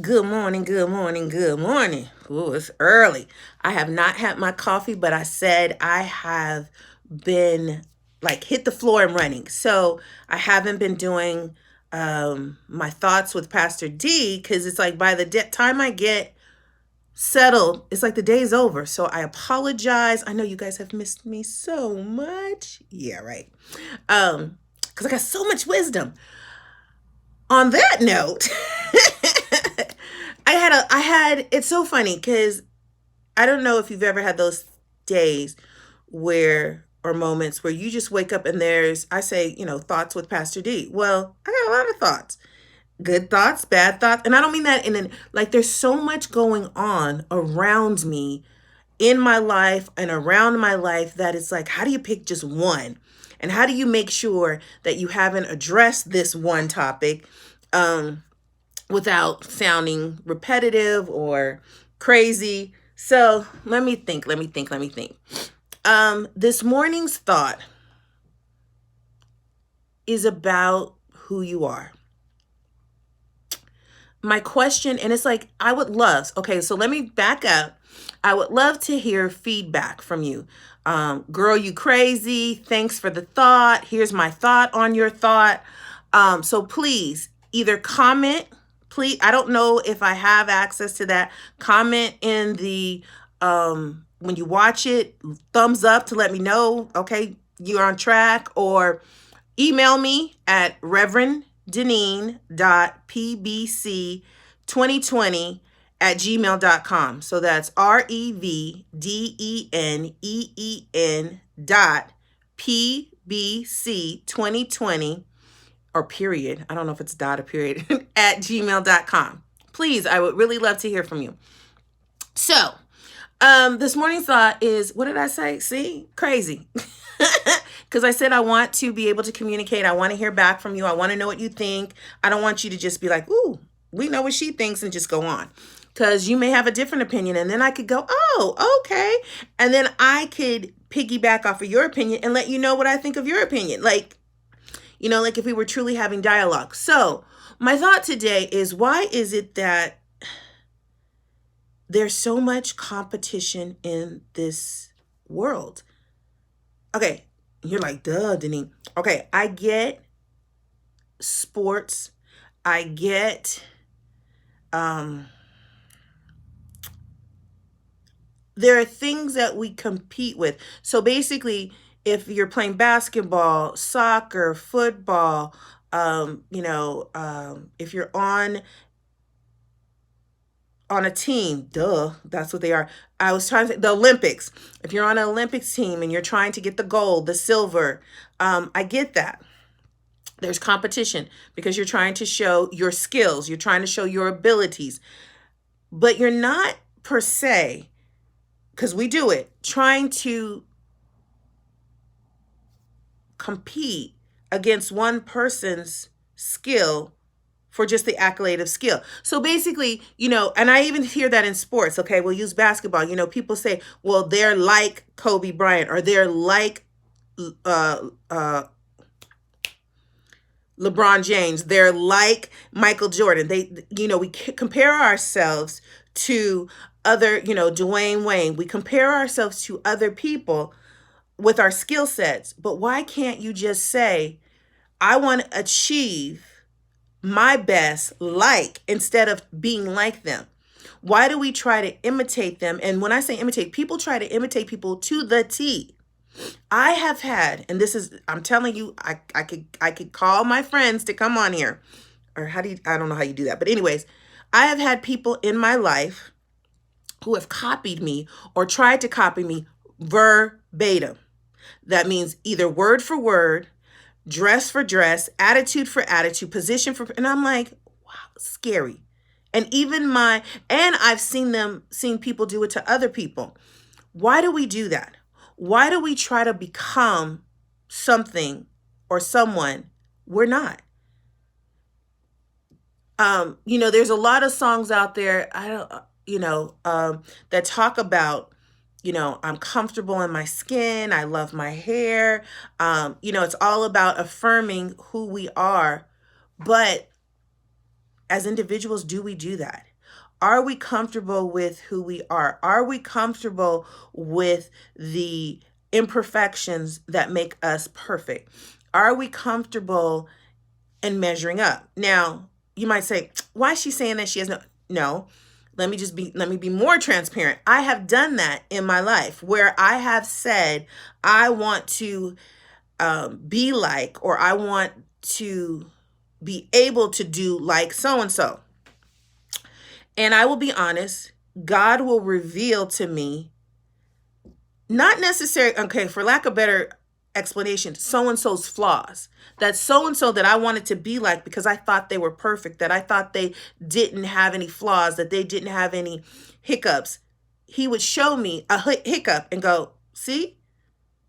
Good morning, good morning, good morning. Ooh, it's early. I have not had my coffee, but I said I have been like hit the floor and running. So I haven't been doing my thoughts with Pastor D because it's like by the time I get settled, it's like the day's over. So I apologize. I know you guys have missed me so much. Yeah, right. Because I got so much wisdom. On that note, it's so funny because I don't know if you've ever had those days where or moments where you just wake up and there's I say, thoughts with Pastor D. Well, I got a lot of thoughts. Good thoughts, bad thoughts. And I don't mean that in an like there's so much going on around me in my life and around my life that it's like, how do you pick just one? And how do you make sure that you haven't addressed this one topic without sounding repetitive or crazy? So let me think. This morning's thought is about who you are. My question, and it's like, I would love, okay, so let me back up. I would love to hear feedback from you. Girl, you crazy. Thanks for the thought. Here's my thought on your thought. So please either comment, please. I don't know if I have access to that. Comment in the, when you watch it, thumbs up to let me know, okay, you're on track, or email me at reverenddeneen.pbc2020 at gmail.com. So that's REVDENEEN dot PBC2020 or period. I don't know if it's dot or period at gmail.com. Please, I would really love to hear from you. So, this morning's thought is, what did I say? See? Crazy. Because I said I want to be able to communicate. I want to hear back from you. I want to know what you think. I don't want you to just be like, ooh, we know what she thinks and just go on. Because you may have a different opinion. And then I could go, oh, okay. And then I could piggyback off of your opinion and let you know what I think of your opinion. Like if we were truly having dialogue. So my thought today is, why is it that there's so much competition in this world? Okay, you're like, duh, Denise. Okay, I get sports. I get there are things that we compete with. So basically, if you're playing basketball, soccer, football, if you're on a team, duh, that's what they are. I was trying to say the Olympics. If you're on an Olympics team and you're trying to get the gold, the silver, I get that. There's competition because you're trying to show your skills, you're trying to show your abilities, but you're not per se, because we do it, trying to compete against one person's skill for just the accolade of skill. So basically, and I even hear that in sports. Okay, we'll use basketball. People say, well, they're like Kobe Bryant, or they're like LeBron James. They're like Michael Jordan. We compare ourselves to other, Dwayne Wayne. We compare ourselves to other people with our skill sets. But why can't you just say, I want to achieve my best instead of being like them? Why do we try to imitate them? And when I say imitate, people try to imitate people to the T. I have had, and this is, I'm telling you, I could call my friends to come on here. Or I don't know how you do that. But anyways, I have had people in my life who have copied me or tried to copy me verbatim. That means either word for word, dress for dress, attitude for attitude, position for, and I'm like, wow, scary. And I've seen people do it to other people. Why do we do that? Why do we try to become something or someone we're not? There's a lot of songs out there, that talk about, I'm comfortable in my skin. I love my hair. It's all about affirming who we are. But as individuals, do we do that? Are we comfortable with who we are? Are we comfortable with the imperfections that make us perfect? Are we comfortable in measuring up? Now, you might say, why is she saying that she has no? Let me be more transparent. I have done that in my life where I have said, I want to be like, or I want to be able to do like so and so. And I will be honest, God will reveal to me, not necessarily, okay, for lack of better explanation, so and so's flaws. That so and so that I wanted to be like because I thought they were perfect, that I thought they didn't have any flaws, that they didn't have any hiccups. He would show me a hiccup and go, see,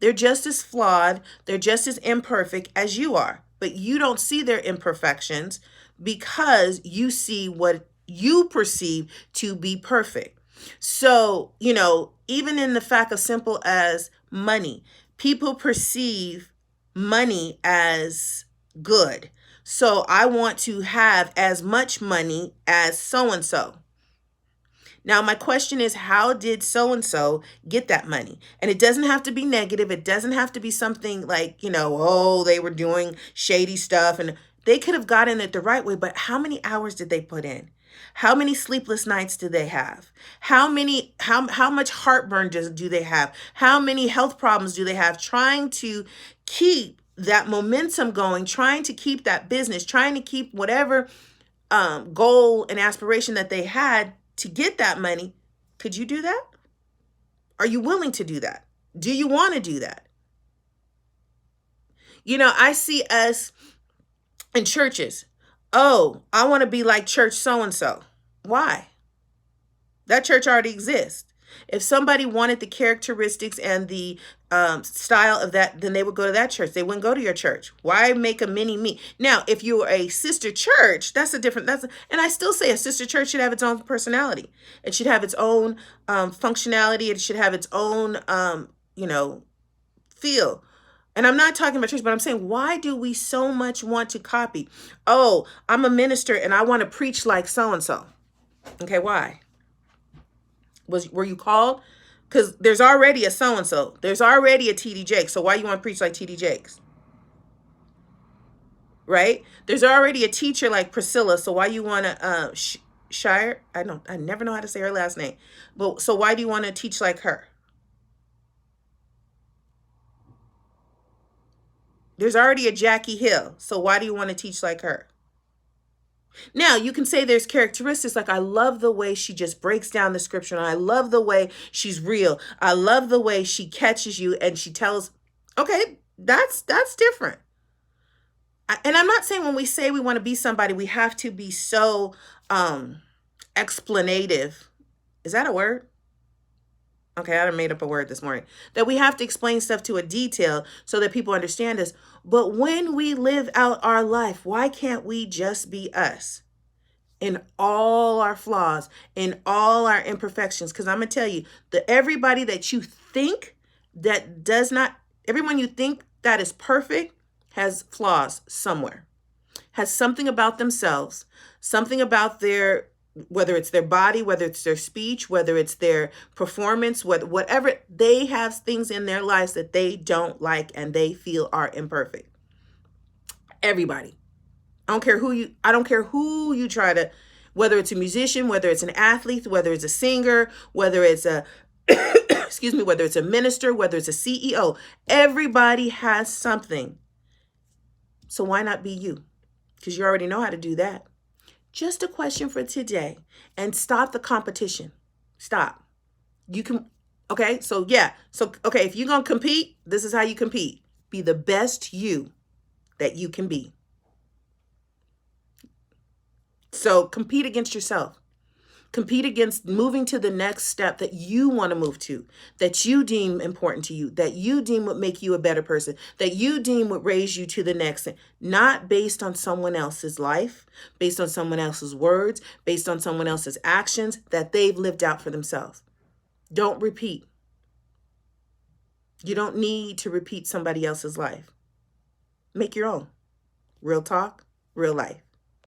they're just as flawed, they're just as imperfect as you are. But you don't see their imperfections because you see what you perceive to be perfect. So, even in the fact of simple as money, people perceive money as good. So I want to have as much money as so and so. Now, my question is, how did so and so get that money? And it doesn't have to be negative. It doesn't have to be something like, oh, they were doing shady stuff and they could have gotten it the right way. But how many hours did they put in? How many sleepless nights did they have? How much heartburn do they have? How many health problems do they have trying to keep that momentum going, trying to keep that business, trying to keep whatever goal and aspiration that they had to get that money? Could you do that? Are you willing to do that? Do you want to do that? I see us in churches. Oh, I want to be like church so-and-so. Why? That church already exists. If somebody wanted the characteristics and the style of that, then they would go to that church. They wouldn't go to your church. Why make a mini me? Now, if you were a sister church, and I still say a sister church should have its own personality. It should have its own functionality. It should have its own, feel. And I'm not talking about church, but I'm saying, why do we so much want to copy? Oh, I'm a minister and I want to preach like so-and-so. Okay, why? Were you called? Because there's already a so-and-so. There's already a TD Jakes. So why you want to preach like TD Jakes? Right? There's already a teacher like Priscilla. So why you want to Shire? I never know how to say her last name. But so why do you want to teach like her? There's already a Jackie Hill. So why do you want to teach like her? Now, you can say there's characteristics like I love the way she just breaks down the scripture. And I love the way she's real. I love the way she catches you and she tells, okay, that's different. And I'm not saying when we say we want to be somebody, we have to be so explanative. Is that a word? Okay, I made up a word this morning. That we have to explain stuff to a detail so that people understand us. But when we live out our life, why can't we just be us? In all our flaws, in all our imperfections. Because I'm going to tell you, everybody that you think that does not, everyone you think that is perfect has flaws somewhere. Has something about themselves, something about whether it's their body, whether it's their speech, whether it's their performance, whatever, they have things in their lives that they don't like and they feel are imperfect. Everybody. I don't care who you try to, whether it's a musician, whether it's an athlete, whether it's a singer, whether it's a, excuse me, whether it's a minister, whether it's a CEO, everybody has something. So why not be you? Because you already know how to do that. Just a question for today, and stop the competition. Stop. You can, okay? So yeah. So, okay, if you're going to compete, this is how you compete. Be the best you that you can be. So compete against yourself. Compete against moving to the next step that you want to move to, that you deem important to you, that you deem would make you a better person, that you deem would raise you to the next thing, not based on someone else's life, based on someone else's words, based on someone else's actions that they've lived out for themselves. Don't repeat. You don't need to repeat somebody else's life. Make your own. Real talk, real life.